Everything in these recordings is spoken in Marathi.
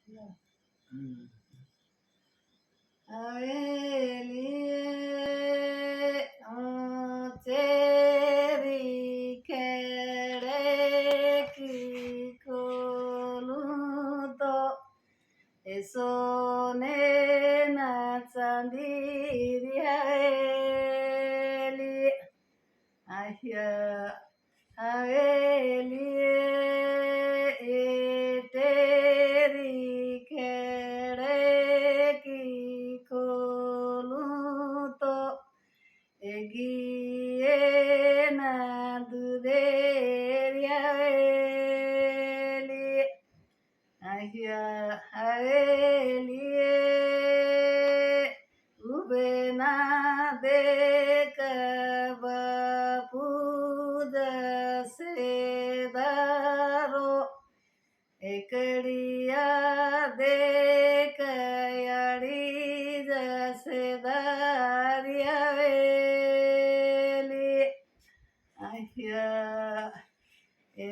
हम्म. तेरी खेड़े की खोलूं तो ये सोने न चांदी हवेली हवेली ये तेरी खेड़े की खोलूं तो एगिए ना दुधेरी हवेली हवेली उबे ना देख बापू जसे दारो एकड़िया देख याड़ी जसे दारी हवेली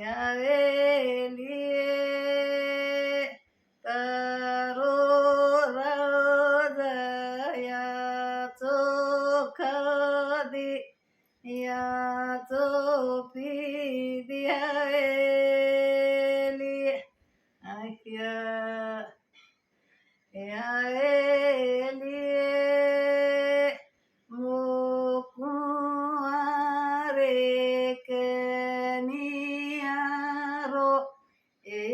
हवेली तारो राजायाचो खदी याचो पिदी हवेली हवेली मोकुआरे कनियारो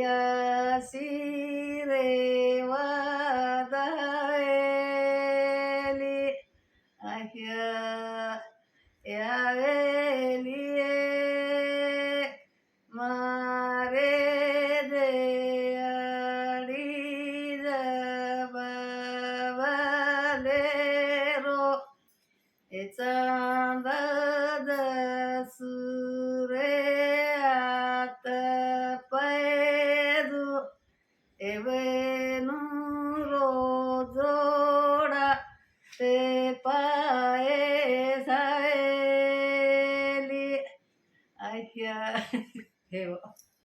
यासिरे वादायली यावेली मारे दयाड़ी जबावलेरो चांद सुरे आत पैदू एवेनु रोजोडा ते पाए सायली हे